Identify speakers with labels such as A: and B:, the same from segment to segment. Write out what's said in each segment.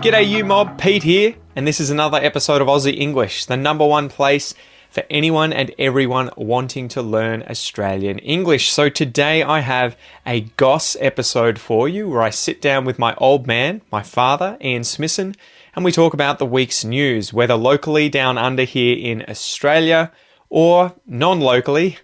A: G'day you mob, Pete here, and this is another episode of Aussie English, the number one place for anyone and everyone wanting to learn Australian English. So today I have a Goss episode for you where I sit down with my old man, my father, Ian Smissen, and we talk about the week's news, whether locally down under here in Australia or non-locally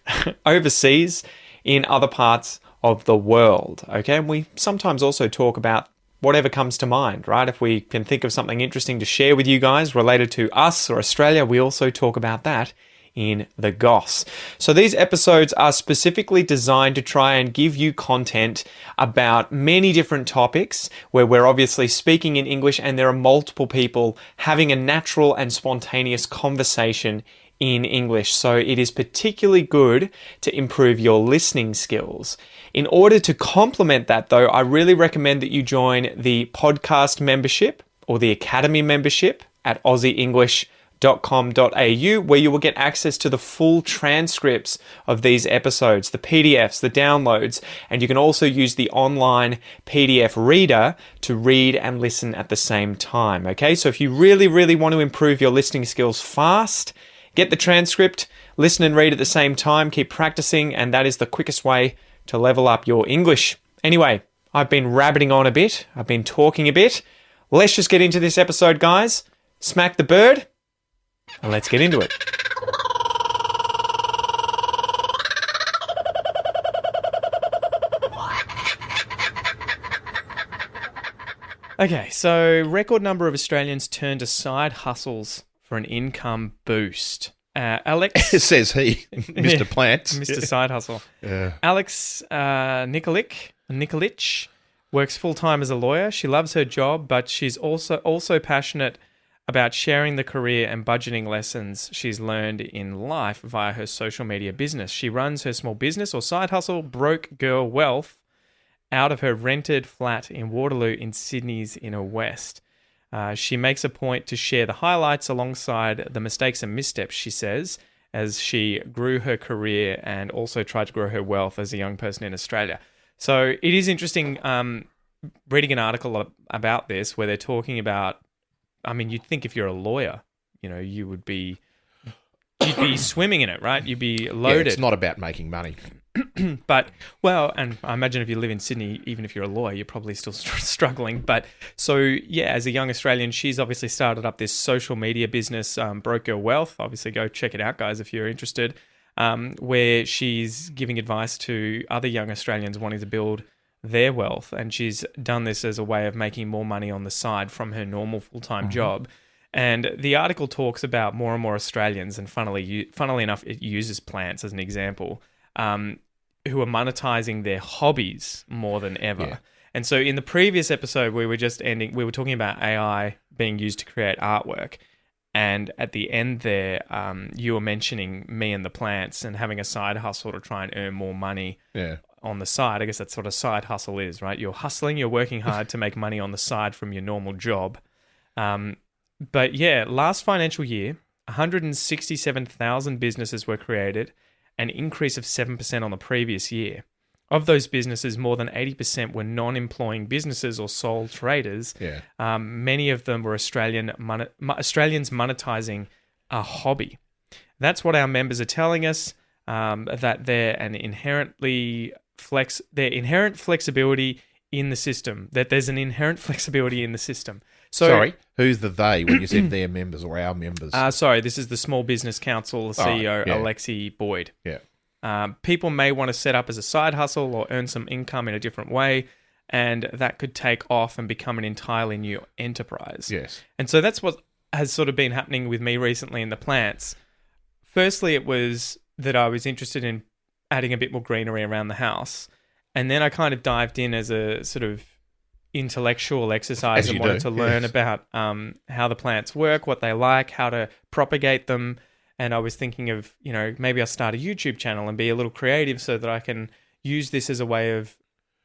A: overseas in other parts of the world. Okay, and we sometimes also talk about whatever comes to mind, right? If we can think of something interesting to share with you guys related to us or Australia, we also talk about that in the Goss. So these episodes are specifically designed to try and give you content about many different topics where we're obviously speaking in English and there are multiple people having a natural and spontaneous conversation in English. So it is particularly good to improve your listening skills. In order to complement that though, I really recommend that you join the podcast membership or the academy membership at aussieenglish.com.au, where you will get access to the full transcripts of these episodes, the PDFs, the downloads, and you can also use the online PDF reader to read and listen at the same time. Okay, so if you really want to improve your listening skills fast, get the transcript, listen and read at the same time, keep practicing, and that is the quickest way to level up your English. Anyway, I've been rabbiting on a bit, I've been talking a bit. Let's just get into this episode, guys. Smack the bird, and let's get into it. Okay, so record number of Australians turn to side hustles for an income boost. Alex...
B: Says he, Mr.
A: Yeah,
B: Plants.
A: Mr. Side Hustle.
B: Yeah.
A: Alex Nikolic works full-time as a lawyer. She loves her job, but she's also passionate about sharing the career and budgeting lessons she's learned in life via her social media business. She runs her small business or side hustle, Broke Girl Wealth, out of her rented flat in Waterloo in Sydney's inner west. She makes a point to share the highlights alongside the mistakes and missteps, she says, as she grew her career and also tried to grow her wealth as a young person in Australia. So it is interesting reading an article about this where they're talking about, I mean, you'd think if you're a lawyer, you know, you'd be swimming in it, right? You'd be loaded.
B: Yeah, it's not about making money.
A: But, well, and I imagine if you live in Sydney, even if you're a lawyer, you're probably still struggling. But so, yeah, as a young Australian, she's obviously started up this social media business, Broke Girl Wealth. Obviously, go check it out, guys, if you're interested, where she's giving advice to other young Australians wanting to build their wealth. And she's done this as a way of making more money on the side from her normal full-time job. And the article talks about more and more Australians, and funnily enough, it uses plants as an example, who are monetizing their hobbies more than ever. Yeah. And so in the previous episode, we were talking about AI being used to create artwork. And at the end there, you were mentioning me and the plants and having a side hustle to try and earn more money on the side. I guess that's what a side hustle is, right? You're hustling, you're working hard to make money on the side from your normal job. But yeah, last financial year, 167,000 businesses were created, an increase of 7% on the previous year. Of those businesses, more than 80% were non-employing businesses or sole traders. Yeah. Many of them were Australians monetizing a hobby. That's what our members are telling us, that their inherent flexibility in the system, that there's an inherent flexibility in the system. So,
B: sorry, who's the they when you said their members or our members?
A: Sorry, this is the Small Business Council CEO, Alexi Boyd.
B: Yeah.
A: People may want to set up as a side hustle or earn some income in a different way, and that could take off and become an entirely new enterprise.
B: Yes.
A: And so that's what has sort of been happening with me recently in the plants. Firstly, it was that I was interested in adding a bit more greenery around the house, and then I kind of dived in as a sort of intellectual exercise and wanted to learn about how the plants work, what they like, how to propagate them. And I was thinking of, you know, maybe I'll start a YouTube channel and be a little creative so that I can use this as a way of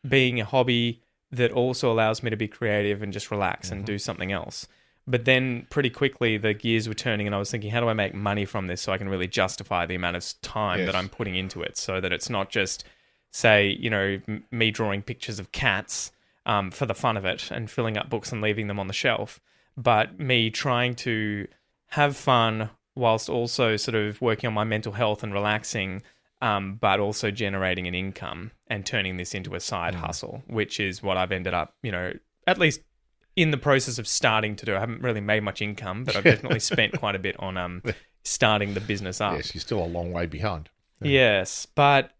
A: being a hobby that also allows me to be creative and just relax and do something else. But then pretty quickly the gears were turning and I was thinking, how do I make money from this so I can really justify the amount of time that I'm putting into it, so that it's not just, say, you know, me drawing pictures of cats for the fun of it and filling up books and leaving them on the shelf, but me trying to have fun whilst also sort of working on my mental health and relaxing, but also generating an income and turning this into a side hustle, which is what I've ended up, at least in the process of starting to do. I haven't really made much income, but I've definitely spent quite a bit on starting the business up.
B: Yes, you're still a long way behind.
A: Yes, but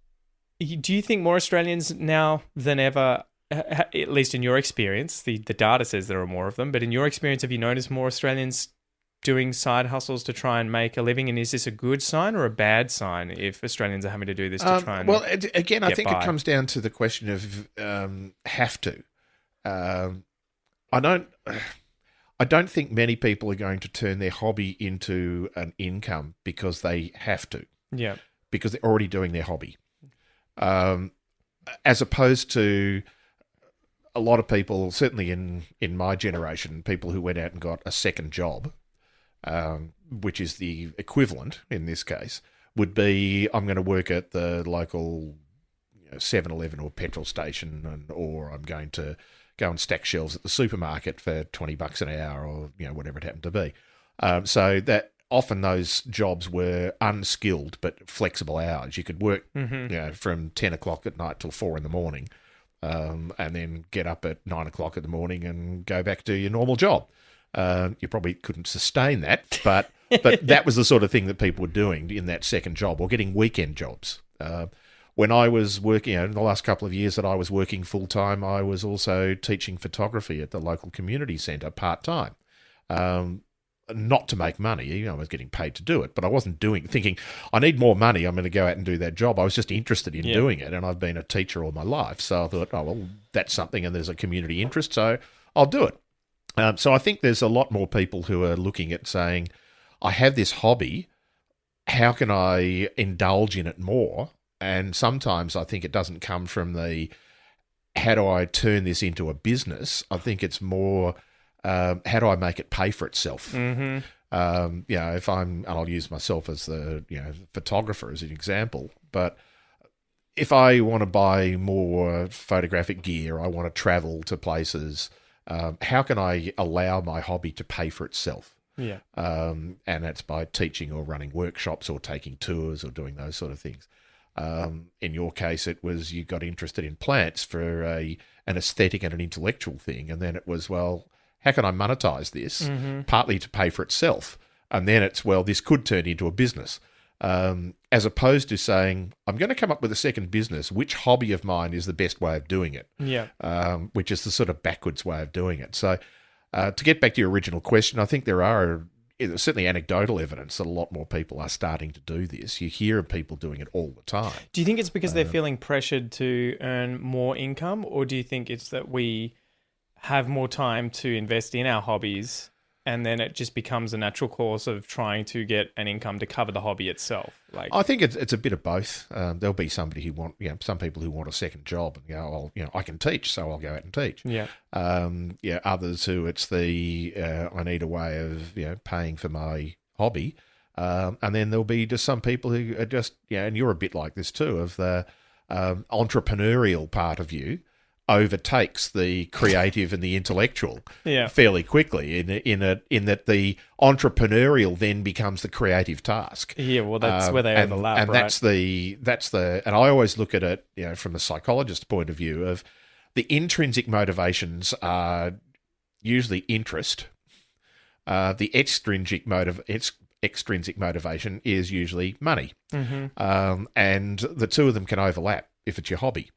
A: do you think more Australians now than ever, at least in your experience, the data says there are more of them, but in your experience, have you noticed more Australians doing side hustles to try and make a living? And is this a good sign or a bad sign if Australians are having to do this to try and
B: again, I think
A: by?
B: it comes down to the question of have to. I don't think many people are going to turn their hobby into an income because they have to.
A: Yeah.
B: Because they're already doing their hobby. As opposed to a lot of people, certainly in my generation, people who went out and got a second job, which is the equivalent in this case, would be I'm going to work at the local 7-Eleven or petrol station, or I'm going to go and stack shelves at the supermarket for $20 an hour, or whatever it happened to be. So that often those jobs were unskilled but flexible hours. You could work from 10 o'clock at night till 4 in the morning, and then get up at 9 o'clock in the morning and go back to your normal job. You probably couldn't sustain that, but that was the sort of thing that people were doing in that second job, or getting weekend jobs. When I was working, in the last couple of years that I was working full-time, I was also teaching photography at the local community centre part-time. Not to make money, I was getting paid to do it, but I wasn't thinking, I need more money, I'm going to go out and do that job. I was just interested in doing it, and I've been a teacher all my life, so I thought, oh, well, that's something, and there's a community interest, so I'll do it. So I think there's a lot more people who are looking at saying, I have this hobby, how can I indulge in it more? And sometimes I think it doesn't come from the, how do I turn this into a business? I think it's more, how do I make it pay for itself?
A: Mm-hmm.
B: If and I'll use myself as the photographer as an example, but if I want to buy more photographic gear, I want to travel to places, how can I allow my hobby to pay for itself?
A: Yeah.
B: And that's by teaching or running workshops or taking tours or doing those sort of things. In your case, it was you got interested in plants for an aesthetic and an intellectual thing, and then it was, well, how can I monetize this?
A: Mm-hmm.
B: Partly to pay for itself, and then it's, well, this could turn into a business. As opposed to saying, I'm going to come up with a second business, which hobby of mine is the best way of doing it?
A: Yeah.
B: Which is the sort of backwards way of doing it. So to get back to your original question, I think there's certainly anecdotal evidence that a lot more people are starting to do this. You hear of people doing it all the time.
A: Do you think it's because they're feeling pressured to earn more income, or do you think it's that we have more time to invest in our hobbies and then it just becomes a natural course of trying to get an income to cover the hobby itself?
B: I think it's a bit of both. There'll be somebody who some people who want a second job and go, well, I can teach, so I'll go out and teach.
A: Yeah.
B: Others who it's the I need a way of paying for my hobby, and then there'll be just some people who are just and you're a bit like this too, of the entrepreneurial part of you overtakes the creative and the intellectual fairly quickly in that the entrepreneurial then becomes the creative task.
A: Yeah, well, that's where they overlap,
B: and
A: right?
B: that's the and I always look at it from the psychologist point of view of the intrinsic motivations are usually interest. The extrinsic motivation is usually money.
A: Mm-hmm.
B: And the two of them can overlap if it's your hobby.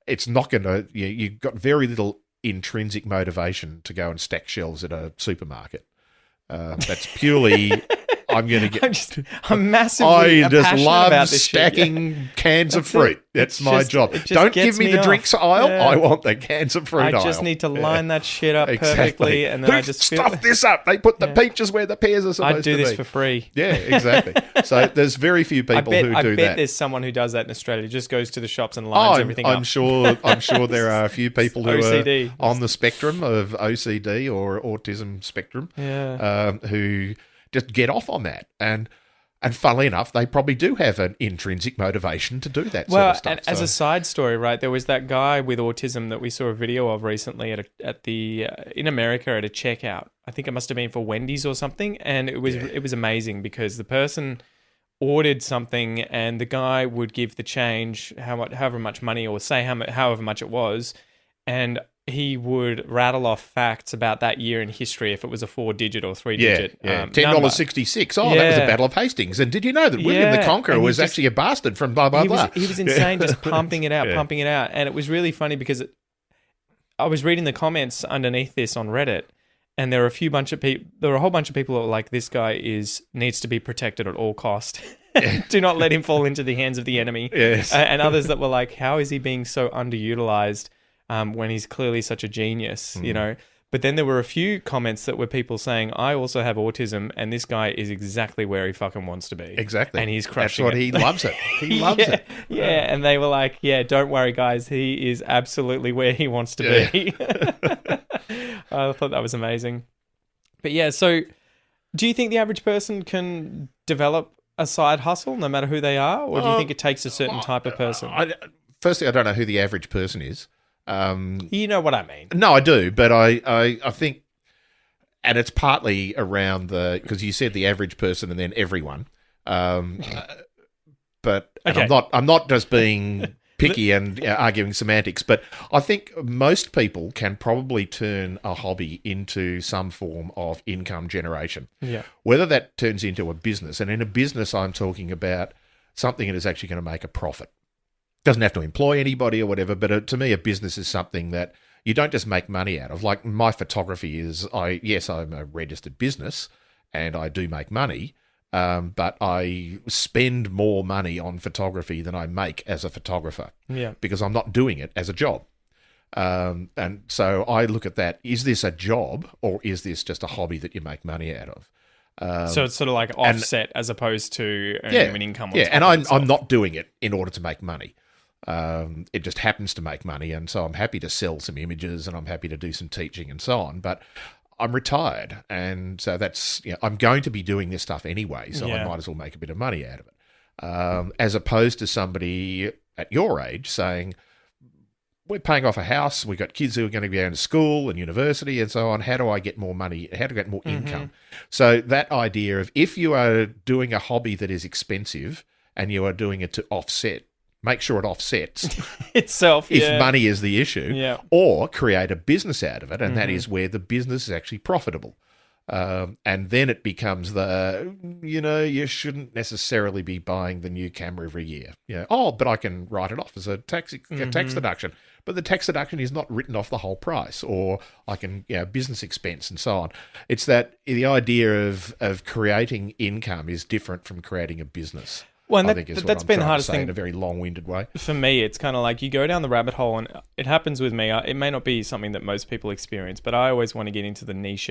B: It's not going to, you've got very little intrinsic motivation to go and stack shelves at a supermarket. That's purely, I'm going to get.
A: I'm massively
B: I just
A: passionate
B: love
A: about this
B: stacking
A: shit.
B: cans of fruit. That's my job.
A: It just
B: Don't
A: gets
B: give me the
A: off.
B: drinks aisle.
A: Yeah.
B: I want the cans of fruit aisle.
A: I just need to line that shit up
B: Exactly.
A: perfectly, and then
B: Who
A: I just
B: stuffed this up? They put the peaches where the pears are supposed to be.
A: I'd do this for free.
B: Yeah, exactly. So there's very few people who do
A: I bet
B: that.
A: there's someone who does that in Australia. Just goes to the shops and lines everything up.
B: I'm sure there are a few people who
A: OCD.
B: are on the spectrum of OCD or autism spectrum,
A: Yeah.
B: who just get off on that. And And funnily enough, they probably do have an intrinsic motivation to do that sort
A: Well,
B: of stuff.
A: and as a side story, right, there was that guy with autism that we saw a video of recently in America at a checkout. I think it must have been for Wendy's or something, and it was amazing because the person ordered something and the guy would give the change, however much money, or say however much it was, and he would rattle off facts about that year in history if it was a 4-digit or 3-digit
B: $10.66. Oh, that was the Battle of Hastings. And did you know that William the Conqueror was actually a bastard from blah, blah, blah?
A: He was insane, just pumping it out. And it was really funny because I was reading the comments underneath this on Reddit, and there were a whole bunch of people that were like, this guy needs to be protected at all cost. Do not let him fall into the hands of the enemy.
B: Yes.
A: And others that were like, how is he being so underutilized when he's clearly such a genius, you know? But then there were a few comments that were people saying, I also have autism, and this guy is exactly where he fucking wants to be.
B: Exactly.
A: And he's crushing
B: it. He loves it. He loves it.
A: Yeah, and they were like, yeah, don't worry, guys. He is absolutely where he wants to be. I thought that was amazing. But yeah, so do you think the average person can develop a side hustle no matter who they are? Or do you think it takes a certain type of person?
B: Firstly, I don't know who the average person is.
A: You know what I mean.
B: No, I do, but I think, and it's partly around because you said the average person and then everyone. But
A: Okay.
B: I'm not just being picky and arguing semantics, but I think most people can probably turn a hobby into some form of income generation.
A: Yeah.
B: Whether that turns into a business, and in a business I'm talking about something that is actually going to make a profit. Doesn't have to employ anybody or whatever, but to me, a business is something that you don't just make money out of. Like my photography is, I'm a registered business and I do make money, but I spend more money on photography than I make as a photographer.
A: Yeah.
B: Because I'm not doing it as a job. And so I look at that, is this a job or is this just a hobby that you make money out of?
A: So it's sort of like offset as opposed to earning an income.
B: And I'm not doing it in order to make money. It just happens to make money, and so I'm happy to sell some images and I'm happy to do some teaching and so on, but I'm retired, and so that's, I'm going to be doing this stuff anyway, so I might as well make a bit of money out of it. As opposed to somebody at your age saying, we're paying off a house, we've got kids who are going to be going to school and university and so on, how do I get more money, how to get more income? So that idea of, if you are doing a hobby that is expensive and you are doing it to offset, make sure it offsets
A: itself
B: if money is the issue, or create a business out of it, and that is where the business is actually profitable. And then it becomes you shouldn't necessarily be buying the new camera every year. But I can write it off as a tax deduction. But the tax deduction is not written off the whole price, or I can, business expense and so on. It's that the idea of creating income is different from creating a business.
A: Well, and
B: I think
A: that's been the hardest thing
B: in a very long-winded way.
A: For me, it's kind of like you go down the rabbit hole, and it happens with me. It may not be something that most people experience, but I always want to get into the niche,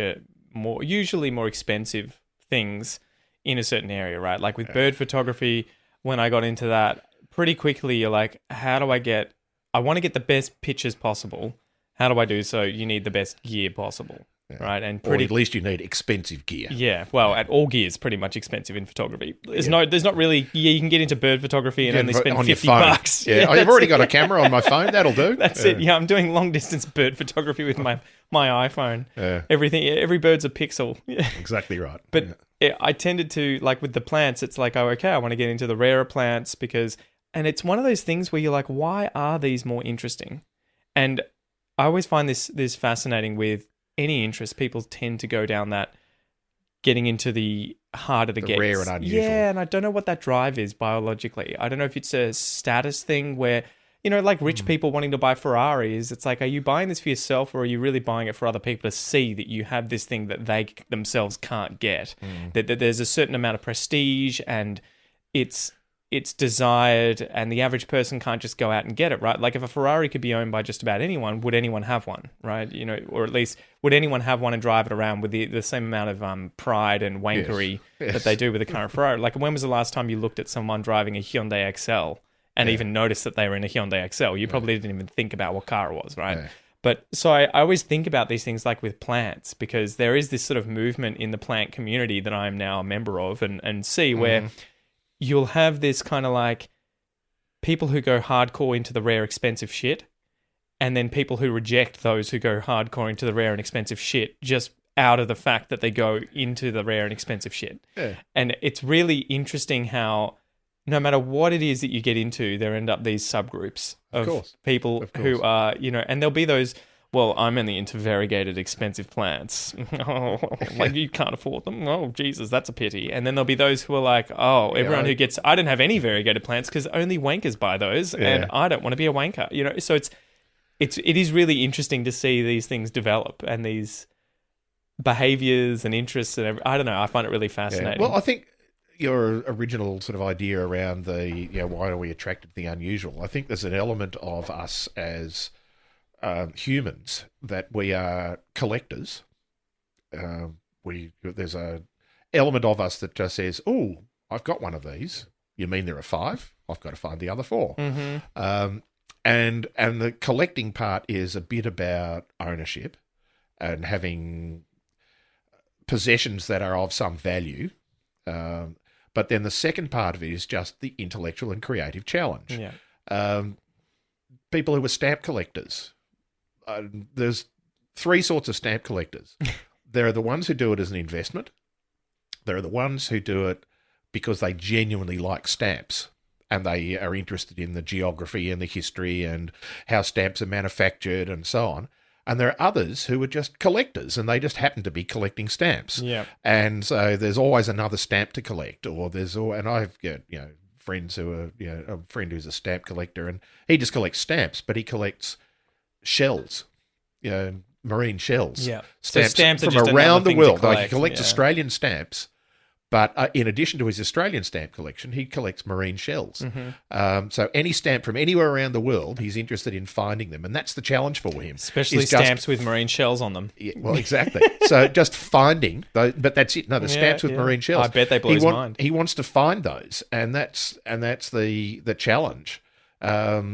A: usually more expensive things in a certain area, right? Like with bird photography, when I got into that, pretty quickly you're like, I want to get the best pictures possible. How do I do so? You need the best gear possible. Right, and
B: or at least you need expensive gear.
A: Yeah, well, at all gear is pretty much expensive in photography. There's not really. Yeah, you can get into bird photography and only spend $50.
B: Yeah, I've already got a camera on my phone. That'll do.
A: That's it. Yeah, I'm doing long distance bird photography with my iPhone. Yeah. Every bird's a pixel.
B: Exactly right.
A: But I tended to, like with the plants, it's like, I want to get into the rarer plants and it's one of those things where you're like, why are these more interesting? And I always find this fascinating with any interest. People tend to go down that getting into the harder to get.
B: Rare and unusual.
A: Yeah, and I don't know what that drive is biologically. I don't know if it's a status thing where, like rich people wanting to buy Ferraris. It's like, are you buying this for yourself, or are you really buying it for other people to see that you have this thing that they themselves can't get? That there's a certain amount of prestige and it's desired, and the average person can't just go out and get it, right? Like if a Ferrari could be owned by just about anyone, would anyone have one, right? Or at least would anyone have one and drive it around with the same amount of pride and wankery that they do with the current Ferrari? Like, when was the last time you looked at someone driving a Hyundai Excel and even noticed that they were in a Hyundai Excel? You probably didn't even think about what car it was, right? But so I always think about these things like with plants, because there is this sort of movement in the plant community that I'm now a member of and see where you'll have this kind of like people who go hardcore into the rare, expensive shit, and then people who reject those who go hardcore into the rare and expensive shit just out of the fact that they go into the rare and expensive shit.
B: Yeah.
A: And it's really interesting how no matter what it is that you get into, there end up these subgroups of people who are, and there'll be those, well, I'm only into variegated expensive plants. Like you can't afford them. Oh, Jesus, that's a pity. And then there'll be those who are like, everyone who gets, I don't have any variegated plants because only wankers buy those and I don't want to be a wanker. So it is really interesting to see these things develop and these behaviors and interests and I don't know. I find it really fascinating.
B: Well, I think your original sort of idea around the, why are we attracted to the unusual? I think there's an element of us as humans that we are collectors. There's a element of us that just says, "Oh, I've got one of these. You mean there are 5? I've got to find the other 4."
A: Mm-hmm.
B: And the collecting part is a bit about ownership and having possessions that are of some value. But then the second part of it is just the intellectual and creative challenge.
A: Yeah.
B: People who are stamp collectors. There's 3 sorts of stamp collectors. There are the ones who do it as an investment. There are the ones who do it because they genuinely like stamps and they are interested in the geography and the history and how stamps are manufactured and so on. And there are others who are just collectors and they just happen to be collecting stamps.
A: Yeah.
B: And so there's always another stamp to collect, and I've got, friends who are, a friend who's a stamp collector and he just collects stamps, but he collects shells, marine shells.
A: Yeah.
B: Stamps,
A: so stamps
B: from
A: are just
B: around the world.
A: Collect,
B: Like he collects Australian stamps, but in addition to his Australian stamp collection, he collects marine shells.
A: Mm-hmm.
B: So any stamp from anywhere around the world, he's interested in finding them, and that's the challenge for him.
A: Especially stamps with marine shells on them.
B: Yeah, well, exactly. So just finding those, but that's it. No, the stamps with marine shells.
A: I bet they blow his mind.
B: He wants to find those, and that's the challenge.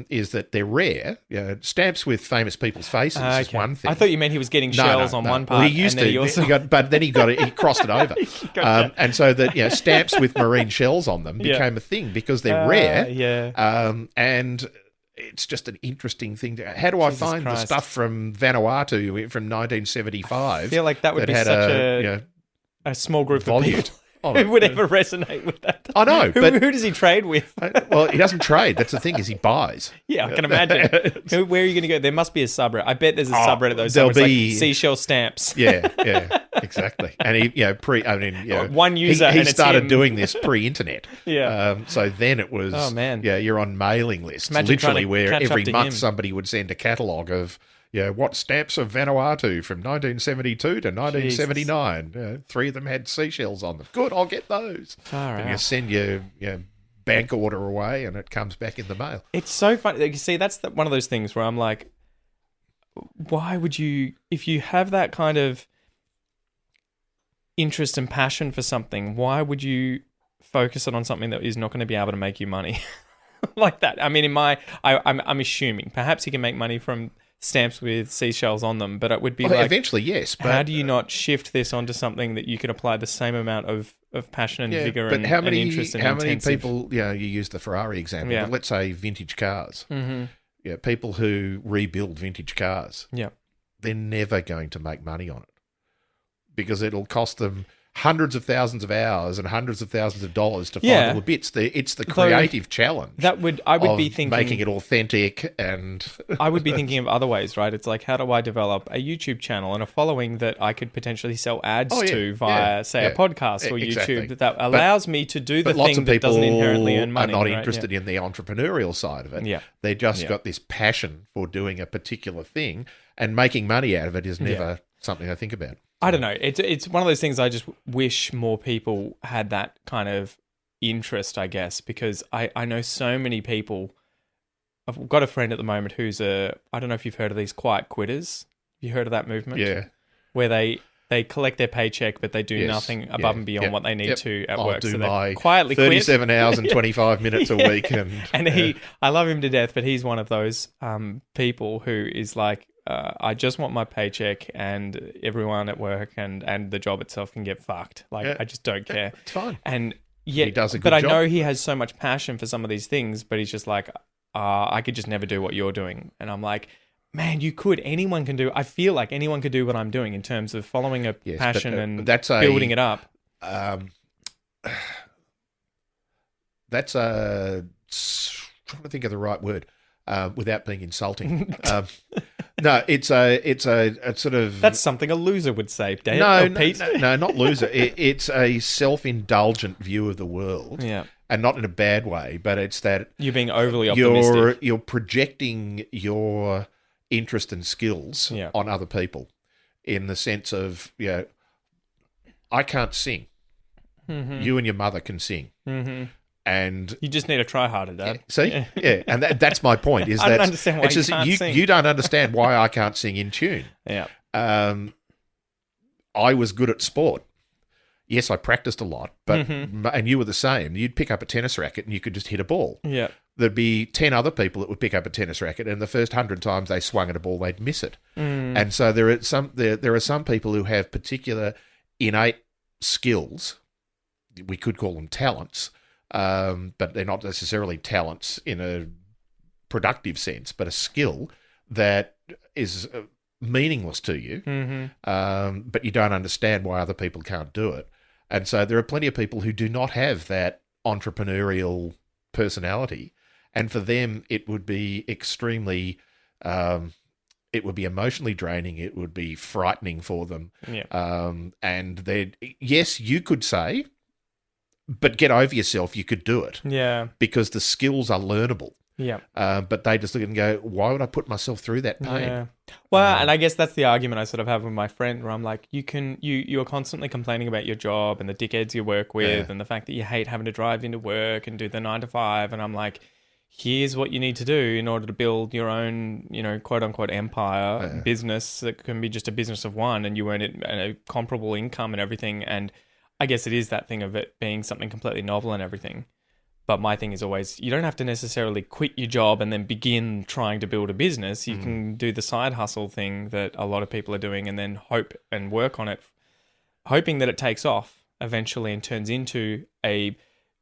B: Is that they're rare. Stamps with famous people's faces is one thing.
A: I thought you meant he was getting shells on one part.
B: Well, he used to, but then he crossed it over.
A: Gotcha.
B: And so that stamps with marine shells on them became a thing because they're rare.
A: Yeah.
B: And it's just an interesting thing. How do I find the stuff from Vanuatu from 1975?
A: I feel like that would be such a small group of people. Who would ever resonate with that?
B: I know.
A: Who does he trade with?
B: Well, he doesn't trade. That's the thing, is he buys.
A: Yeah, I can imagine. Where are you going to go? There must be a subreddit. I bet there's a subreddit of those. There'll be like seashell stamps.
B: Yeah, exactly. And he,
A: one user.
B: He started doing this pre-internet.
A: Yeah.
B: So then it was.
A: Oh man.
B: Yeah, you're on mailing lists,
A: Imagine
B: literally, where every month
A: him.
B: somebody would send a catalogue of. What stamps of Vanuatu from 1972 to 1979. 3 of them had seashells on them. Good, I'll get those. And you send your bank order away and it comes back in the mail.
A: It's so funny. You see, that's one of those things where I'm like, why would you, if you have that kind of interest and passion for something, why would you focus it on something that is not going to be able to make you money like that? I mean, I'm assuming perhaps you can make money from stamps with seashells on them, but it would be
B: eventually, yes. But
A: how do you not shift this onto something that you can apply the same amount of passion and vigor and interest and
B: how many people, you use the Ferrari example, but let's say vintage cars.
A: Mm-hmm.
B: Yeah, people who rebuild vintage cars.
A: Yeah.
B: They're never going to make money on it because it'll cost them hundreds of thousands of hours and hundreds of thousands of dollars to find all the bits. It's the creative challenge. I would be thinking making it authentic, and
A: I would be thinking of other ways, right? It's like, how do I develop a YouTube channel and a following that I could potentially sell ads to via, say, a podcast or YouTube that allows me to do the thing that doesn't inherently earn money.
B: Are not interested in the entrepreneurial side of it.
A: Yeah.
B: They just got this passion for doing a particular thing, and making money out of it is never something I think about.
A: I don't know. It's one of those things I just wish more people had that kind of interest, I guess, because I know so many people. I've got a friend at the moment who's I don't know if you've heard of these quiet quitters. Have you heard of that movement?
B: Yeah.
A: Where they collect their paycheck, but they do nothing above and beyond what they need to at work.
B: Do
A: so
B: my
A: quietly
B: 37 hours and 25 minutes a week.
A: And I love him to death, but he's one of those people who is like, I just want my paycheck, and everyone at work and the job itself can get fucked. Like,
B: Yeah.
A: I just don't care.
B: It's fine.
A: And yeah,
B: He does a good
A: but I
B: job.
A: know he has so much passion for some of these things, but he's just like, I could just never do what you're doing. And I'm like, man, you could. Anyone can do. I feel like anyone could do what I'm doing in terms of following a
B: Yes,
A: passion
B: but,
A: and
B: that's
A: building it up.
B: That's trying to think of the right word without being insulting. No, it's a sort of
A: That's something a loser would say, Dave.
B: no,
A: Pete.
B: no, not loser. It's a self-indulgent view of the world,
A: Yeah,
B: and not in a bad way, but it's that
A: you're being overly optimistic.
B: you're projecting your interest and skills
A: Yeah.
B: on other people, in the sense of, I can't sing. You and your mother can sing.
A: Mm-hmm.
B: And
A: You just need to try harder, Dad.
B: see, yeah, and that's my point. Is
A: I
B: that
A: don't understand why you can't sing.
B: You don't understand why I can't sing in tune.
A: Yeah.
B: I was good at sport. Yes, I practiced a lot, but and you were the same. You'd pick up a tennis racket and you could just hit a ball.
A: Yeah.
B: There'd be 10 other people that would pick up a tennis racket, and the first 100 times they swung at a ball, they'd miss it. And so there are some people who have particular innate skills. We could call them talents. But they're not necessarily talents in a productive sense, but a skill that is meaningless to you, but you don't understand why other people can't do it. And so there are plenty of people who do not have that entrepreneurial personality, and for them it would be extremely, it would be emotionally draining, it would be frightening for them.
A: Yeah.
B: And yes, you could say, but get over yourself, you could do it.
A: Yeah.
B: Because the skills are learnable.
A: Yeah.
B: But they just look and go, why would I put myself through that pain?
A: Yeah. Well, and I guess that's the argument I sort of have with my friend, where I'm like, you're constantly complaining about your job and the dickheads you work with, and the fact that you hate having to drive into work and do the 9 to 5. And I'm like, here's what you need to do in order to build your own, quote unquote empire business that can be just a business of one, and you earn it a comparable income and everything. And I guess it is that thing of it being something completely novel and everything. But my thing is always, you don't have to necessarily quit your job and then begin trying to build a business. You can do the side hustle thing that a lot of people are doing, and then hope and work on it, hoping that it takes off eventually and turns into a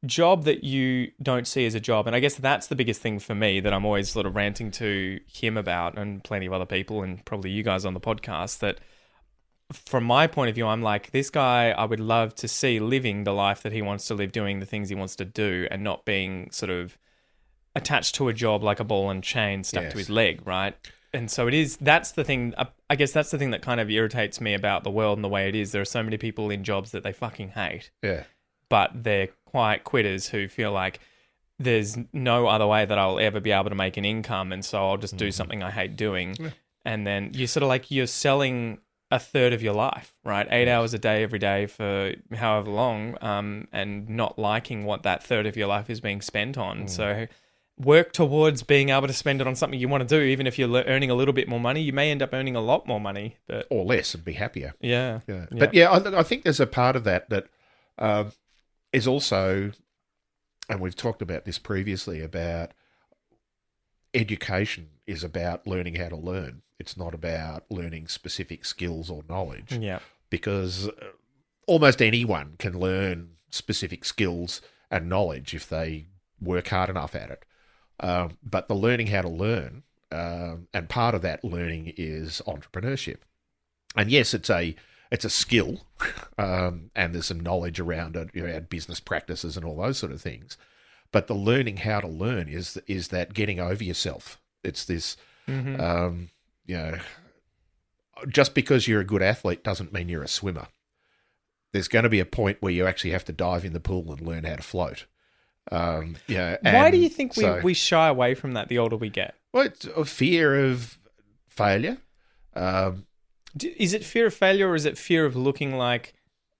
A: job that you don't see as a job. And I guess that's the biggest thing for me that I'm always sort of ranting to him about, and plenty of other people, and probably you guys on the podcast, that from my point of view, I'm like, this guy, I would love to see living the life that he wants to live, doing the things he wants to do, and not being sort of attached to a job like a ball and chain stuck to his leg, right? And so that's the thing, I guess that's the thing that kind of irritates me about the world and the way it is. There are so many people in jobs that they fucking hate.
B: Yeah.
A: But they're quiet quitters who feel like there's no other way that I'll ever be able to make an income, and so I'll just do something I hate doing. Yeah. And then you're sort of like, you're selling a third of your life, right? 8 hours a day, every day for however long, and not liking what that third of your life is being spent on. So work towards being able to spend it on something you want to do. Even if you're earning a little bit more money, you may end up earning a lot more money, but
B: or less, and be happier.
A: Yeah.
B: But I think there's a part of that is also, and we've talked about this previously, about education is about learning how to learn. It's not about learning specific skills or knowledge.
A: Yeah.
B: Because almost anyone can learn specific skills and knowledge if they work hard enough at it. But the learning how to learn, and part of that learning is entrepreneurship. And yes, it's a skill, and there's some knowledge around it, around business practices and all those sort of things. But the learning how to learn is that getting over yourself. It's this, just because you're a good athlete doesn't mean you're a swimmer. There's going to be a point where you actually have to dive in the pool and learn how to float.
A: Why do you think we shy away from that the older we get?
B: Well, it's a fear of failure.
A: Is it fear of failure, or is it fear of looking like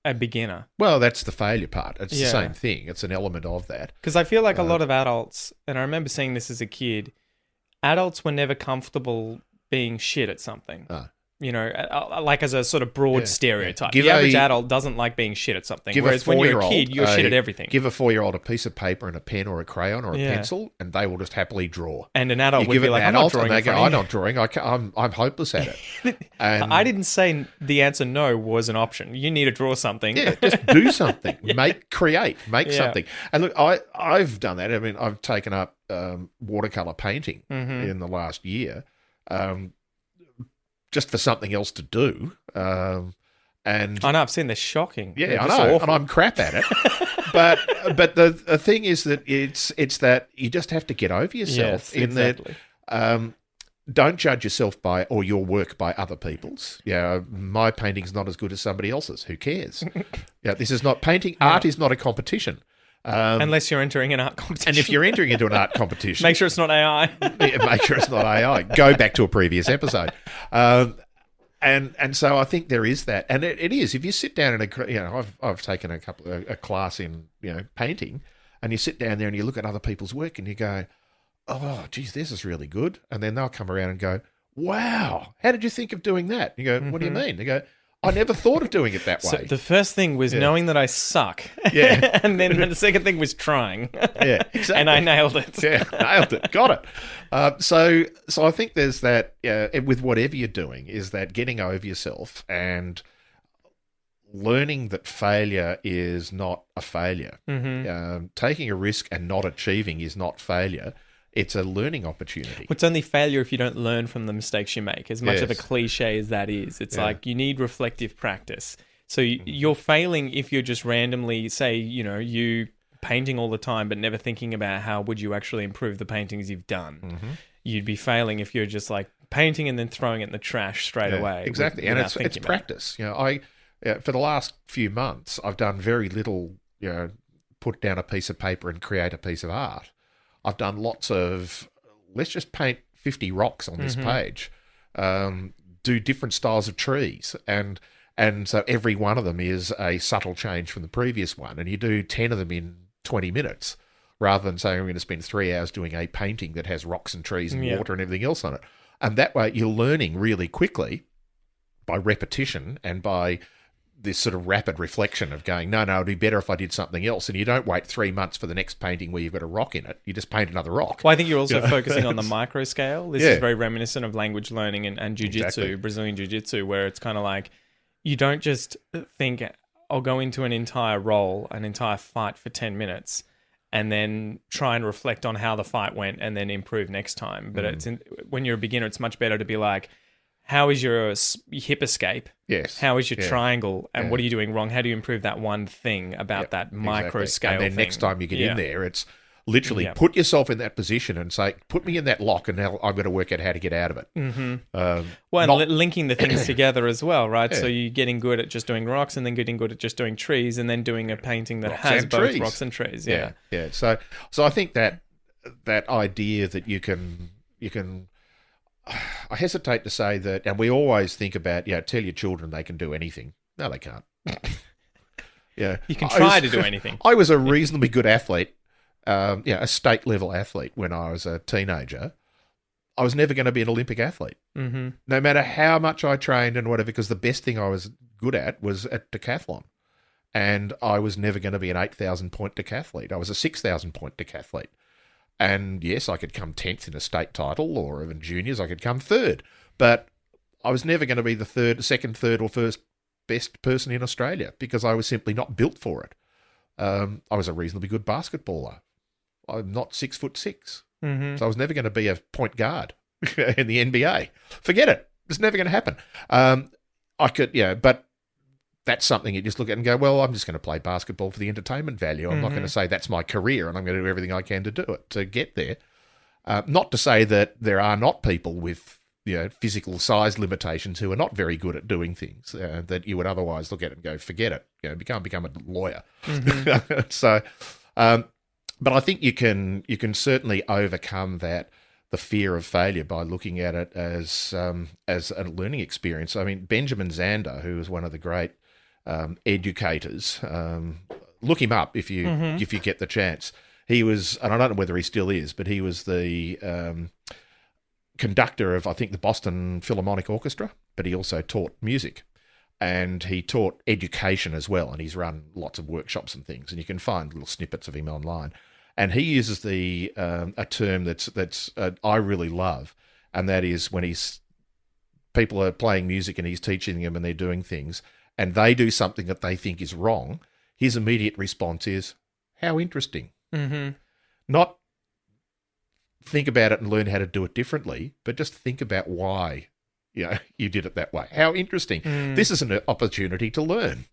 A: a beginner?
B: Well, that's the failure part. It's the same thing. It's an element of that.
A: Because I feel like a lot of adults, and I remember seeing this as a kid, adults were never comfortable being shit at something. like as a sort of broad stereotype.
B: Give
A: the average
B: a-
A: adult doesn't like being shit at something,
B: Give
A: whereas
B: a
A: when you're a
B: 4-year-old
A: kid, you're shit at everything.
B: Give a 4-year-old a piece of paper and a pen or a crayon or a
A: Yeah.
B: pencil, and they will just happily draw.
A: And an adult
B: You
A: would
B: give
A: be
B: it
A: like,
B: an
A: I'm not
B: adult,
A: drawing
B: and they
A: in
B: go,
A: front of
B: I'm
A: you.
B: not drawing. I'm hopeless at it. And
A: I didn't say the answer no was an option. You need to draw something.
B: yeah, just do something. Make
A: Yeah.
B: something. And look, I've done that. I mean, I've taken up watercolor painting in the last year, just for something else to do. And
A: I know, I've seen this shocking.
B: yeah,
A: They're
B: I
A: just
B: know,
A: awful.
B: and I'm crap at it. but the thing is that it's that you just have to get over yourself.
A: Yes, exactly.
B: That don't judge yourself by or your work by other people's. Yeah, my painting's not as good as somebody else's. Who cares? Yeah, this is not painting. Art is not a competition.
A: Unless you're entering an art competition.
B: And if you're entering into an art competition,
A: Make sure it's not AI.
B: make sure it's not AI. Go back to a previous episode. And so I think there is that, and it is. If you sit down in I've taken a class in painting, and you sit down there and you look at other people's work and you go, oh, geez, this is really good, and then they'll come around and go, wow, how did you think of doing that? You go, what do you mean? They go, I never thought of doing it that
A: So
B: way.
A: the first thing was knowing that I suck.
B: Yeah.
A: And then the second thing was trying.
B: Yeah, exactly.
A: And I nailed it.
B: Yeah, nailed it. Got it. So I think there's that with whatever you're doing is that getting over yourself and learning that failure is not a failure. Taking a risk and not achieving is not failure. It's a learning opportunity.
A: It's only failure if you don't learn from the mistakes you make, as much of a
B: Yes.
A: cliche as that is. It's
B: Yeah.
A: like you need reflective practice. So you're failing if you're just randomly, say, you painting all the time but never thinking about how would you actually improve the paintings you've done. You'd be failing if you're just like painting and then throwing it in the trash straight away.
B: Exactly. And it's
A: thinking about it.
B: practice. For the last few months, I've done very little, put down a piece of paper and create a piece of art. I've done lots of, let's just paint 50 rocks on this page, do different styles of trees. And so every one of them is a subtle change from the previous one. And you do 10 of them in 20 minutes rather than saying I'm going to spend 3 hours doing a painting that has rocks and trees and water and everything else on it. And that way you're learning really quickly by repetition and by this sort of rapid reflection of going, no, it'd be better if I did something else. And you don't wait 3 months for the next painting where you've got a rock in it. You just paint another rock.
A: Well, I think you're also focusing on the micro scale. This
B: Yeah.
A: is very reminiscent of language learning and jiu-jitsu,
B: Exactly.
A: Brazilian jiu-jitsu, where it's kind of like you don't just think, I'll go into an entire role, an entire fight for 10 minutes, and then try and reflect on how the fight went and then improve next time. But when you're a beginner, it's much better to be like, how is your hip escape?
B: Yes.
A: How is your
B: Yeah.
A: triangle? And
B: Yeah.
A: what are you doing wrong? How do you improve that one thing about that micro
B: Exactly.
A: scale
B: And then
A: thing?
B: next time you get
A: Yeah.
B: in there, it's literally
A: Yeah.
B: put yourself in that position and say, put me in that lock and now I've got to work out how to get out of it.
A: Well, and
B: Not-
A: linking the things together as well, right?
B: Yeah.
A: So you're getting good at just doing rocks and then getting good at just doing trees and then doing a painting that
B: Rocks
A: has
B: and
A: both
B: trees.
A: rocks and trees. Yeah.
B: Yeah. So I think that idea that you can I hesitate to say that, and we always think about, tell your children they can do anything. No, they can't. Yeah.
A: You can
B: I
A: try
B: was-
A: to do anything.
B: I was a reasonably good athlete, a state level athlete when I was a teenager. I was never going to be an Olympic athlete, no matter how much I trained and whatever, because the best thing I was good at was at decathlon. And I was never going to be an 8,000 point decathlete. I was a 6,000 point decathlete. And yes, I could come 10th in a state title, or even juniors, I could come third. But I was never going to be the second, third, or first best person in Australia because I was simply not built for it. I was a reasonably good basketballer. I'm not 6'6", so I was never going to be a point guard in the NBA. Forget it; it's never going to happen. I could, but that's something you just look at and go, well, I'm just going to play basketball for the entertainment value. I'm not going to say that's my career and I'm going to do everything I can to do it, to get there. Not to say that there are not people with physical size limitations who are not very good at doing things that you would otherwise look at and go, forget it. You can't become a lawyer. So, but I think you can certainly overcome the fear of failure by looking at it as a learning experience. I mean, Benjamin Zander, who was one of the great educators, look him up if you get the chance. He was, and I don't know whether he still is, but he was the conductor of, I think, the Boston Philharmonic Orchestra. but he also taught music. And he taught education as well, and he's run lots of workshops and things, and you can find little snippets of him online. And he uses a term that's I really love, and that is when people are playing music and he's teaching them and they're doing things, and they do something that they think is wrong. His immediate response is, "How interesting."
A: Mm-hmm.
B: Not think about it and learn how to do it differently, but just think about why you did it that way. How interesting. This is an opportunity to learn.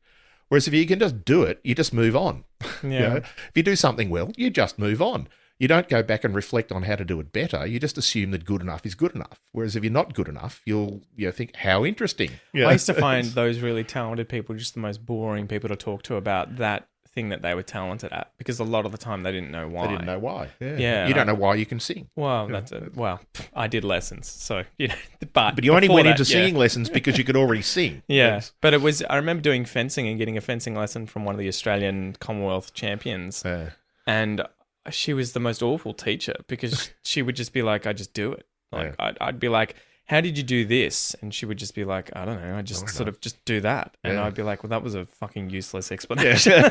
B: Whereas if you can just do it, you just move on.
A: Yeah.
B: If you do something well, you just move on. You don't go back and reflect on how to do it better. You just assume that good enough is good enough. Whereas if you're not good enough, you'll think, how interesting.
A: I used to find those really talented people just the most boring people to talk to about that thing that they were talented at, because a lot of the time they didn't know why.
B: They didn't know why.
A: Yeah.
B: You don't know why you can sing.
A: Well, I did lessons, so but
B: you only went
A: that,
B: into singing lessons because you could already sing.
A: Yeah,
B: Yes.
A: but I remember doing fencing and getting a fencing lesson from one of the Australian Commonwealth champions, and she was the most awful teacher because she would just be like, "I just do it." Like I'd be like, "How did you do this?" And she would just be like, "I don't know. I just sort of just do that." And I'd be like, "Well, that was a fucking useless explanation."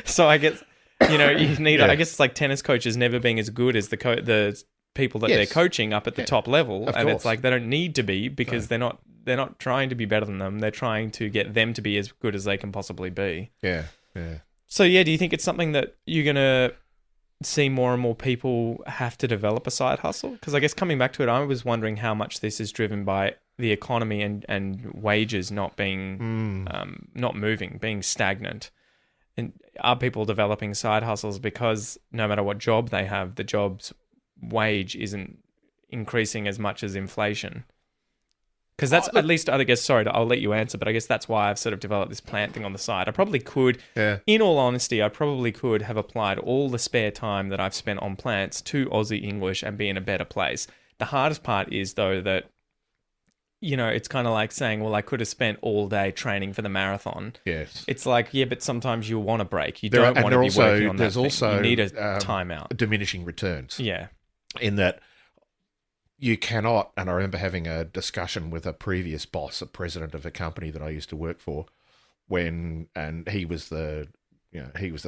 A: So I guess you need. I guess it's like tennis coaches never being as good as the people that they're coaching up at the top level, and it's like they don't need to be because they're not trying to be better than them. They're trying to get them to be as good as they can possibly be.
B: Yeah.
A: So do you think it's something that you're gonna see more and more people have to develop a side hustle? Because I guess coming back to it, I was wondering how much this is driven by the economy and wages not being not moving, being stagnant. And are people developing side hustles because no matter what job they have, the job's wage isn't increasing as much as inflation? Because that's at least, I guess, sorry, I'll let you answer, but I guess that's why I've sort of developed this plant thing on the side. I probably could, in all honesty, I probably could have applied all the spare time that I've spent on plants to Aussie English and be in a better place. The hardest part is, though, that, it's kind of like saying, well, I could have spent all day training for the marathon.
B: Yes.
A: It's like, yeah, but sometimes you want a break. You don't want to be working on that
B: There's
A: thing.
B: also
A: You need a timeout.
B: diminishing returns.
A: Yeah.
B: In that you cannot, and I remember having a discussion with a previous boss, a president of a company that I used to work for, and he was the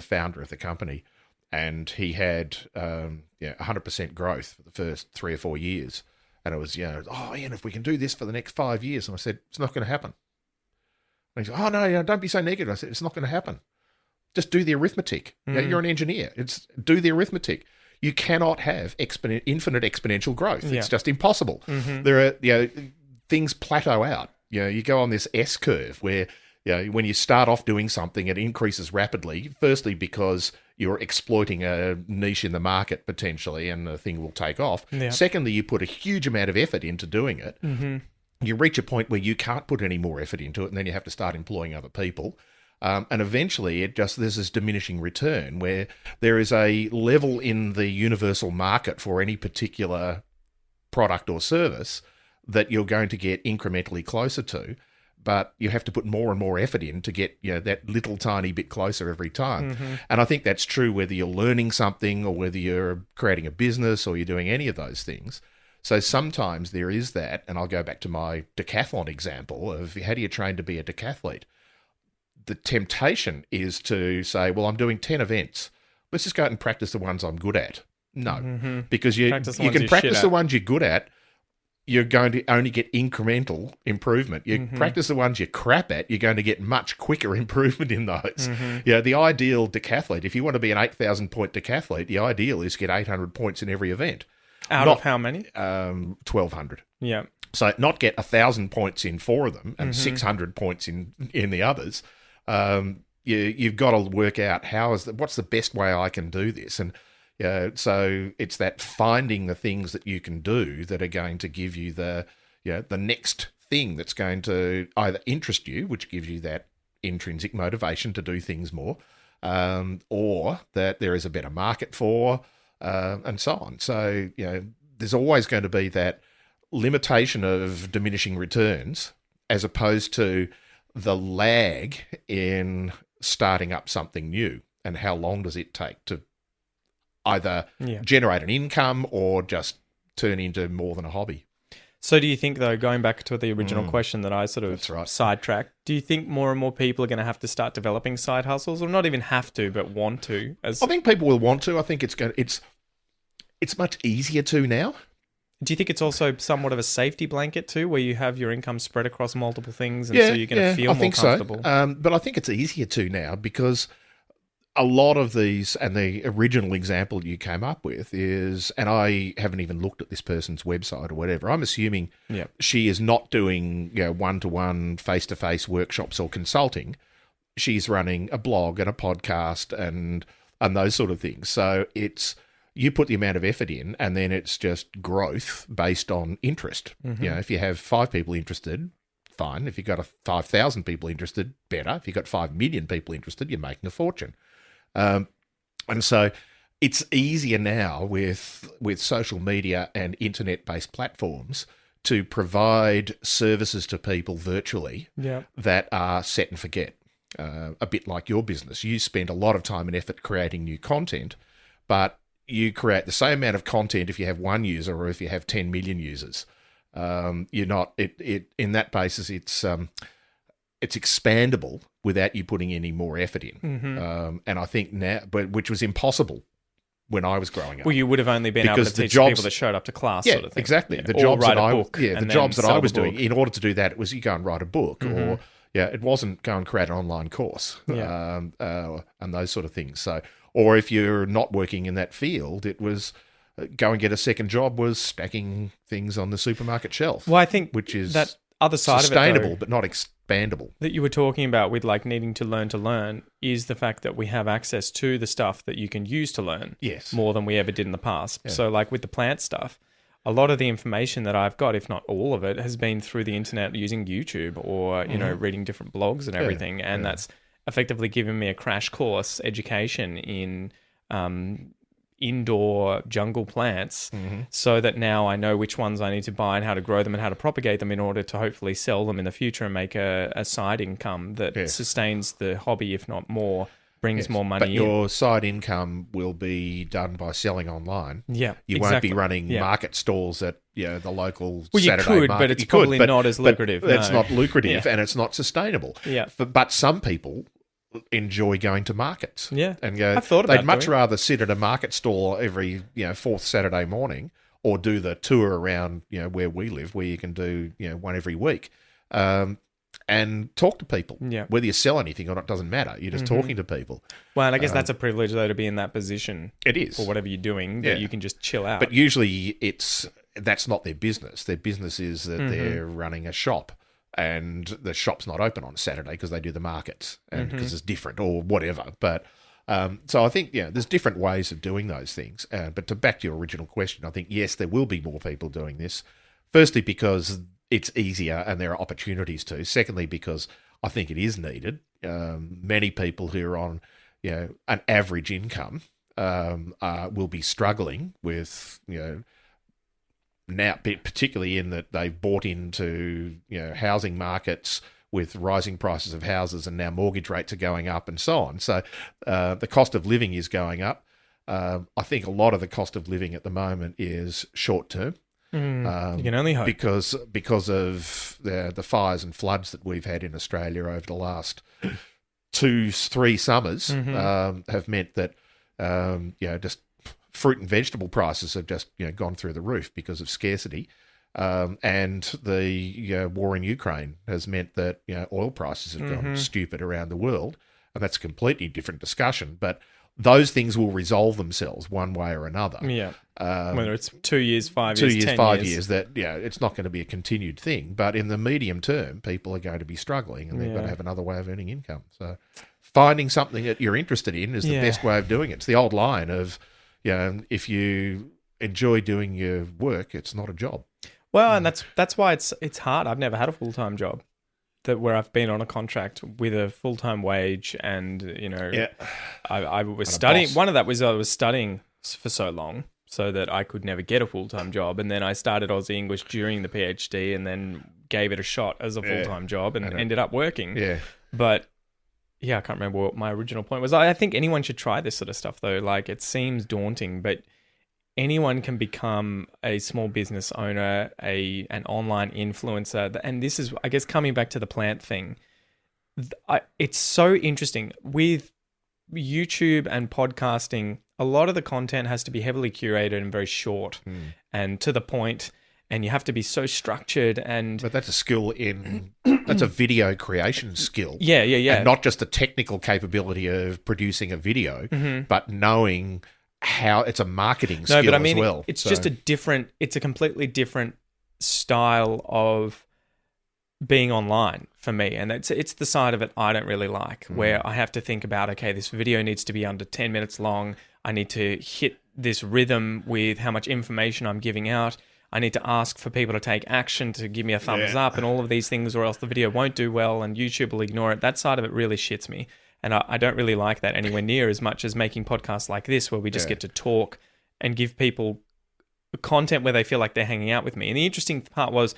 B: founder of the company, and he had 100% growth for the first 3 or 4 years, and it was Ian, if we can do this for the next 5 years, and I said it's not going to happen. And he said, oh no, don't be so negative. I said it's not going to happen. Just do the arithmetic. You're an engineer. Do the arithmetic. You cannot have infinite exponential growth. It's just impossible. Mm-hmm. There are things plateau out. You go on this S curve where when you start off doing something, it increases rapidly. Firstly, because you're exploiting a niche in the market potentially, and the thing will take off. Yeah. Secondly, you put a huge amount of effort into doing it. Mm-hmm. You reach a point where you can't put any more effort into it, and then you have to start employing other people. And eventually there's this diminishing return where there is a level in the universal market for any particular product or service that you're going to get incrementally closer to, but you have to put more and more effort in to get that little tiny bit closer every time. Mm-hmm. And I think that's true whether you're learning something or whether you're creating a business or you're doing any of those things. So sometimes there is that, and I'll go back to my decathlon example of how do you train to be a decathlete? The temptation is to say, well, I'm doing 10 events. Let's just go out and practice the ones I'm good at. No, because you can practice the ones you're good at. You're going to only get incremental improvement. You practice the ones you're crap at, you're going to get much quicker improvement in those. Mm-hmm. The ideal decathlete, if you want to be an 8,000 point decathlete, the ideal is get 800 points in every event.
A: Out of how many?
B: 1,200.
A: Yeah.
B: So not get 1,000 points in 4 of them and 600 points in the others. You've got to work out what's the best way I can do this, and so it's that finding the things that you can do that are going to give you the next thing that's going to either interest you, which gives you that intrinsic motivation to do things more, or that there is a better market for, and so on. So there's always going to be that limitation of diminishing returns as opposed to the lag in starting up something new, and how long does it take to either generate an income or just turn into more than a hobby.
A: So do you think, though, going back to the original question that I sort of
B: That's right.
A: sidetracked, do you think more and more people are going to have to start developing side hustles, or not even have to, but want to?
B: I think people will want to. I think it's much easier to now.
A: Do you think it's also somewhat of a safety blanket too, where you have your income spread across multiple things, and so you're going to feel more comfortable?
B: So. But I think it's easier to now because a lot of these, and the original example you came up with is, and I haven't even looked at this person's website or whatever. I'm assuming she is not doing one-to-one, face-to-face workshops or consulting. She's running a blog and a podcast and those sort of things. So it's, you put the amount of effort in, and then it's just growth based on interest.
A: Mm-hmm.
B: If you have 5 people interested, fine. If you've got 5,000 people interested, better. If you've got 5 million people interested, you're making a fortune. And so it's easier now with social media and internet-based platforms to provide services to people virtually that are set and forget. A bit like your business. You spend a lot of time and effort creating new content, but you create the same amount of content if you have 1 user or if you have 10 million users. You're not in that basis. It's expandable without you putting any more effort in.
A: Mm-hmm.
B: And I think now, which was impossible when I was growing up.
A: Well, you would have only been able to teach people that showed up to class, sort of thing.
B: Exactly. The
A: or
B: jobs
A: write
B: that
A: a book.
B: the jobs that I was doing, in order to do that, it was you go and write a book, or it wasn't go and create an online course, and those sort of things. So, or if you're not working in that field, it was go and get a second job was stacking things on the supermarket shelf.
A: Well, I think
B: which is
A: that other side
B: sustainable,
A: of it, though,
B: but not expandable.
A: That you were talking about with like needing to learn is the fact that we have access to the stuff that you can use to learn.
B: Yes.
A: More than we ever did in the past.
B: Yeah.
A: So like with the plant stuff, a lot of the information that I've got, if not all of it, has been through the internet using YouTube or, reading different blogs and everything. And that's effectively given me a crash course education in indoor jungle plants, so that now I know which ones I need to buy and how to grow them and how to propagate them in order to hopefully sell them in the future and make a side income that sustains the hobby, if not more, brings more money
B: but
A: in.
B: your side income will be done by selling online.
A: Yeah,
B: you won't be running market stalls at the local Saturday
A: you could,
B: market.
A: but it's probably not as lucrative.
B: It's not lucrative and it's not sustainable.
A: Yeah,
B: but some people enjoy going to markets.
A: Yeah,
B: and go.
A: I've thought about
B: they'd much rather sit at a market stall every fourth Saturday morning, or do the tour around where we live, where you can do one every week. And talk to people.
A: Yeah. Whether
B: you sell anything or not doesn't matter. You're just talking to people.
A: Well, and I guess that's a privilege, though, to be in that position.
B: It is.
A: For whatever you're doing, that you can just chill out.
B: But usually that's not their business. Their business is that they're running a shop, and the shop's not open on Saturday because they do the markets and because it's different or whatever. But so I think, there's different ways of doing those things. But to back to your original question, I think, yes, there will be more people doing this. Firstly, because it's easier and there are opportunities to. Secondly, because I think it is needed. Many people who are on, an average income will be struggling with, now, particularly in that they've bought into, housing markets with rising prices of houses, and now mortgage rates are going up and so on. So the cost of living is going up. I think a lot of the cost of living at the moment is short term.
A: You can only hope.
B: Because of the fires and floods that we've had in Australia over the last 2-3 summers have meant that just fruit and vegetable prices have just gone through the roof because of scarcity, and the war in Ukraine has meant that oil prices have gone stupid around the world, and that's a completely different discussion. But those things will resolve themselves one way or another. Yeah.
A: Whether it's 2 years, 5 years, 10 years.
B: 5 years, that it's not going to be a continued thing. But in the medium term, people are going to be struggling, and they've got to have another way of earning income. So finding something that you're interested in is the best way of doing it. It's the old line of, if you enjoy doing your work, it's not a job.
A: Well, and that's why it's hard. I've never had a full-time job where I've been on a contract with a full-time wage, and I was studying. One of that was I was studying for so long so that I could never get a full-time job, and then I started Aussie English during the PhD, and then gave it a shot as a full-time job, and ended up working. Yeah, but I can't remember what my original point was. I think anyone should try this sort of stuff, though. Like, it seems daunting, but anyone can become a small business owner, an online influencer. And this is, I guess, coming back to the plant thing. It's so interesting. With YouTube and podcasting, a lot of the content has to be heavily curated and very short and to the point, and you have to be so structured. But
B: that's a skill that's a video creation skill.
A: Yeah.
B: And not just the technical capability of producing a video, but knowing how it's a marketing skill as well.
A: It's just it's a completely different style of being online for me, and it's the side of it I don't really like, where I have to think about, okay, this video needs to be under 10 minutes long. I need to hit this rhythm with how much information I'm giving out. I need to ask for people to take action, to give me a thumbs up and all of these things, or else the video won't do well and YouTube will ignore it. That side of it really shits me, and I don't really like that anywhere near as much as making podcasts like this, where we just get to talk and give people content where they feel like they're hanging out with me. And the interesting part was,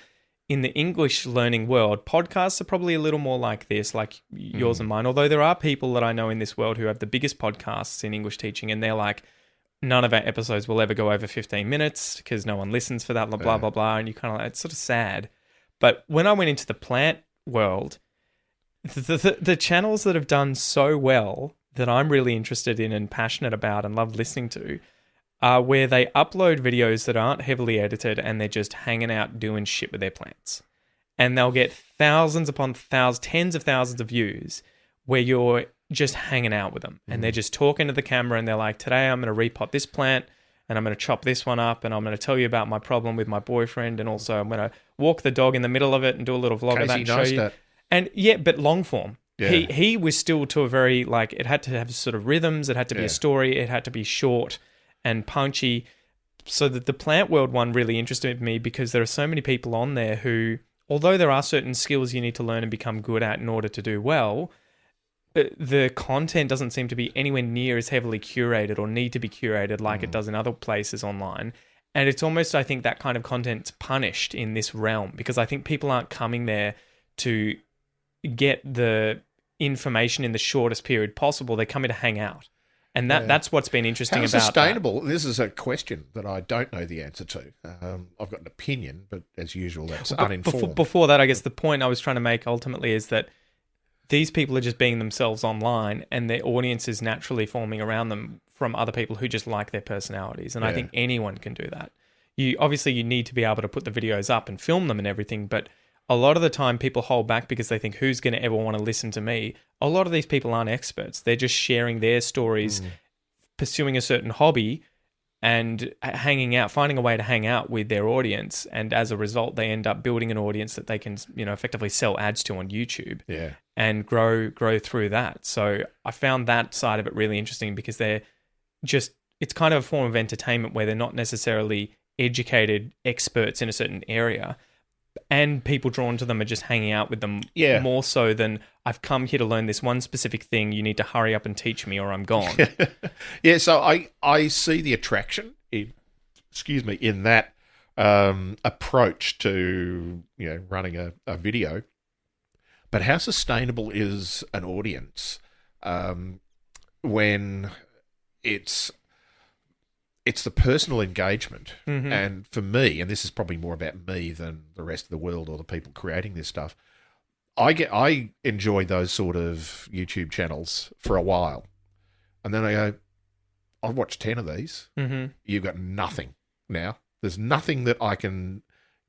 A: in the English learning world, podcasts are probably a little more like this, like yours and mine. Although there are people that I know in this world who have the biggest podcasts in English teaching, and they're like, none of our episodes will ever go over 15 minutes because no one listens for that, blah, blah, blah. And you kind of like, it's sort of sad. But when I went into the plant world, the channels that have done so well that I'm really interested in and passionate about and love listening to, where they upload videos that aren't heavily edited and they're just hanging out doing shit with their plants. And they'll get thousands upon thousands, tens of thousands of views where you're just hanging out with them. And they're just talking to the camera and they're like, today I'm going to repot this plant and I'm going to chop this one up and I'm going to tell you about my problem with my boyfriend, and also I'm going to walk the dog in the middle of it and do a little vlog of that and show you. And but long form. Yeah. He was still to a very, like, it had to have sort of rhythms, it had to be a story, it had to be short and punchy. So that the plant world one really interested me, because there are so many people on there who, although there are certain skills you need to learn and become good at in order to do well, the content doesn't seem to be anywhere near as heavily curated or need to be curated like it does in other places online. And it's almost, I think, that kind of content's punished in this realm, because I think people aren't coming there to get the information in the shortest period possible. They're coming to hang out. And that's what's been interesting about
B: sustainable that. This is a question that I don't know the answer to. I've got an opinion, but as usual, that's uninformed.
A: Before that, I guess the point I was trying to make ultimately is that these people are just being themselves online, and their audience is naturally forming around them from other people who just like their personalities. And I think anyone can do that. You need to be able to put the videos up and film them and everything, but a lot of the time people hold back because they think, who's going to ever want to listen to me? A lot of these people aren't experts. They're just sharing their stories, pursuing a certain hobby and finding a way to hang out with their audience. And as a result, they end up building an audience that they can, effectively sell ads to on YouTube and grow through that. So I found that side of it really interesting, because it's kind of a form of entertainment where they're not necessarily educated experts in a certain area. And people drawn to them are just hanging out with them more so than, I've come here to learn this one specific thing. You need to hurry up and teach me or I'm gone.
B: So I see the attraction in that approach to running a video. But how sustainable is an audience when it's the personal engagement. And for me, and this is probably more about me than the rest of the world or the people creating this stuff, I enjoy those sort of YouTube channels for a while. And then I go, I've watched 10 of these. You've got nothing now. There's nothing that I can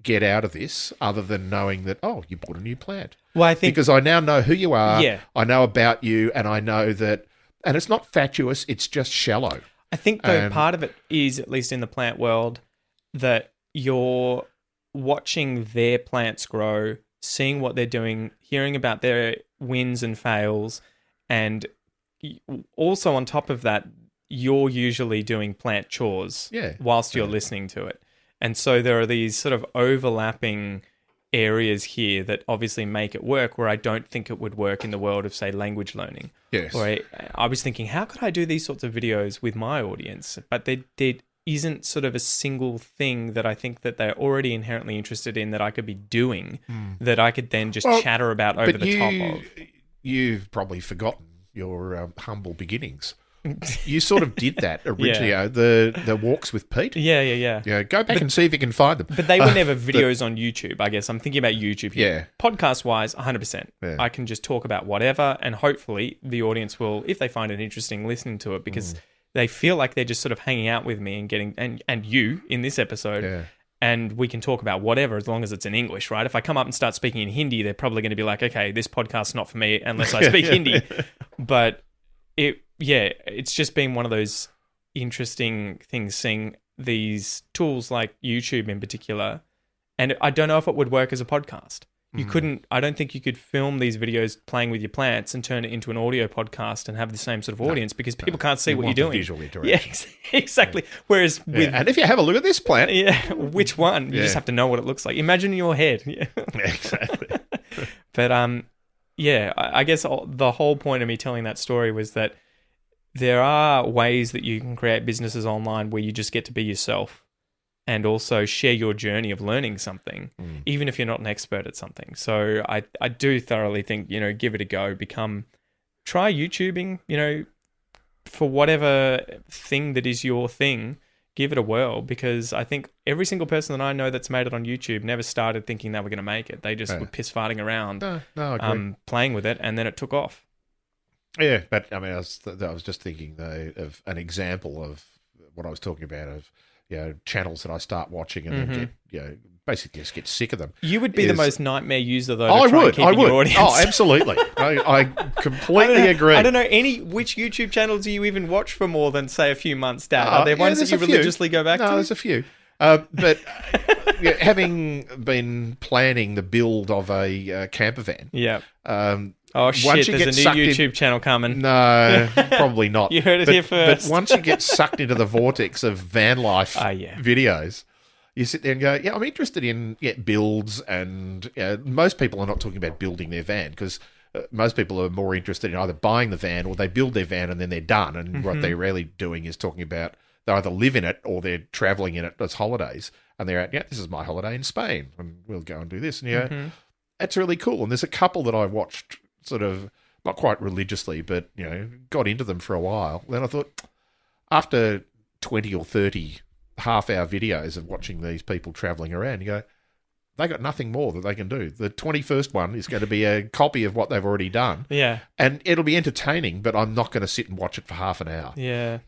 B: get out of this other than knowing that, you bought a new plant.
A: Well, I think,
B: because I now know who you are. I know about you, and I know that, and it's not fatuous, it's just shallow.
A: I think, though, part of it is, at least in the plant world, that you're watching their plants grow, seeing what they're doing, hearing about their wins and fails, and also on top of that, you're usually doing plant chores whilst you're listening to it. And so there are these sort of overlapping areas here that obviously make it work, where I don't think it would work in the world of, say, language learning.
B: Yes.
A: Or I was thinking, how could I do these sorts of videos with my audience? But there isn't sort of a single thing that I think that they're already inherently interested in that I could be doing that I could then just chatter about over the top of.
B: You've probably forgotten your humble beginnings. you sort of did that originally. The walks with Pete.
A: Yeah.
B: Go back and see if you can find them.
A: But they were never videos on YouTube, I guess. I'm thinking about YouTube here.
B: Yeah.
A: Podcast-wise, 100%.
B: Yeah.
A: I can just talk about whatever, and hopefully the audience will, if they find it interesting, listen to it, because they feel like they're just sort of hanging out with me and getting, and you in this episode.
B: Yeah.
A: And we can talk about whatever as long as it's in English, right? If I come up and start speaking in Hindi, they're probably going to be like, okay, this podcast's not for me unless I speak Hindi. But it's just been one of those interesting things, seeing these tools like YouTube in particular. And I don't know if it would work as a podcast. You couldn't, I don't think you could film these videos playing with your plants and turn it into an audio podcast and have the same sort of audience because people can't see what you're doing.
B: Visual interaction.
A: Yeah, exactly. Whereas with...
B: And if you have a look at this plant...
A: Yeah, which one? You just have to know what it looks like. Imagine in your head. Yeah.
B: Exactly.
A: But I guess the whole point of me telling that story was that there are ways that you can create businesses online where you just get to be yourself and also share your journey of learning something, even if you're not an expert at something. So I do thoroughly think, give it a go. Try YouTubing, for whatever thing that is your thing, give it a whirl, because I think every single person that I know that's made it on YouTube never started thinking they were going to make it. They just were piss farting around,
B: I agree.
A: playing with it, and then it took off.
B: Yeah, but I mean, I was just thinking though of an example of what I was talking about of channels that I start watching and then get basically just get sick of them.
A: You would be the most nightmare user though.
B: I would.
A: Your audience.
B: Oh, absolutely. I completely agree.
A: I don't know which YouTube channels do you even watch for more than say a few months, Dad? Are there ones that you religiously go back to?
B: No, there's a few. But having been planning the build of a camper van,
A: oh shit! There's a new YouTube channel coming.
B: No, probably not.
A: You heard it here first.
B: But once you get sucked into the vortex of van life videos, you sit there and go, I'm interested in builds, and most people are not talking about building their van because most people are more interested in either buying the van or they build their van and then they're done. And what they're really doing is talking about they either live in it or they're traveling in it as holidays. And they're out, this is my holiday in Spain, and we'll go and do this. And that's really cool. And there's a couple that I watched sort of not quite religiously, but got into them for a while. Then I thought, after 20 or 30 half-hour videos of watching these people traveling around, you go, they got nothing more that they can do. The 21st one is going to be a copy of what they've already done. Yeah. And it'll be entertaining, but I'm not going to sit and watch it for half an hour.
A: Yeah.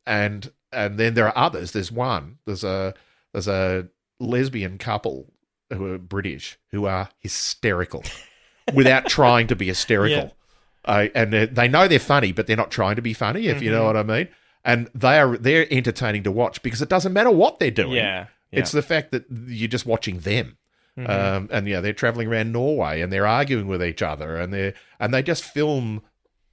B: And then there are others. There's a lesbian couple who are British who are hysterical without trying to be hysterical. Yeah. And they know they're funny, but they're not trying to be funny, if you know what I mean. And they're entertaining to watch because it doesn't matter what they're doing. Yeah. It's the fact that you're just watching them. And they're traveling around Norway and they're arguing with each other and they just film,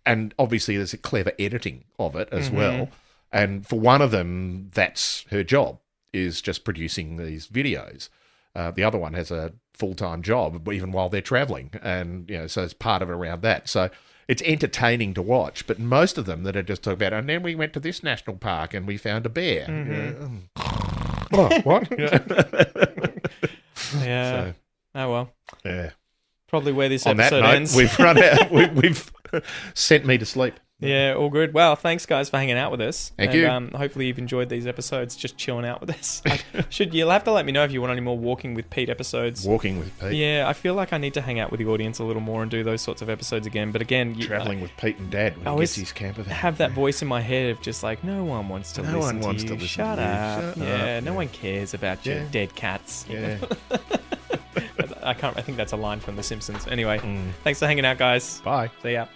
B: and obviously there's a clever editing of it as well. And for one of them, that's her job, is just producing these videos. The other one has a full-time job, even while they're traveling, and so it's part of it around that. So it's entertaining to watch. But most of them that are just talking about, and then we went to this national park and we found a bear. What?
A: Yeah.
B: So,
A: oh well.
B: Yeah.
A: Probably where this
B: On
A: episode
B: that note,
A: ends.
B: We've run out. We've sent me to sleep.
A: Yeah, all good. Well, thanks guys for hanging out with us.
B: Thank you.
A: Hopefully you've enjoyed these episodes, just chilling out with us. You'll have to let me know if you want any more Walking with Pete episodes.
B: Walking with Pete.
A: Yeah, I feel like I need to hang out with the audience a little more and do those sorts of episodes again. But again,
B: traveling with Pete and Dad when he gets his camper van.
A: Have that voice in my head of just like, no one wants to listen to you. Shut up. Yeah, no one cares about your dead cats.
B: Yeah.
A: I think that's a line from The Simpsons. Anyway, thanks for hanging out, guys.
B: Bye.
A: See ya.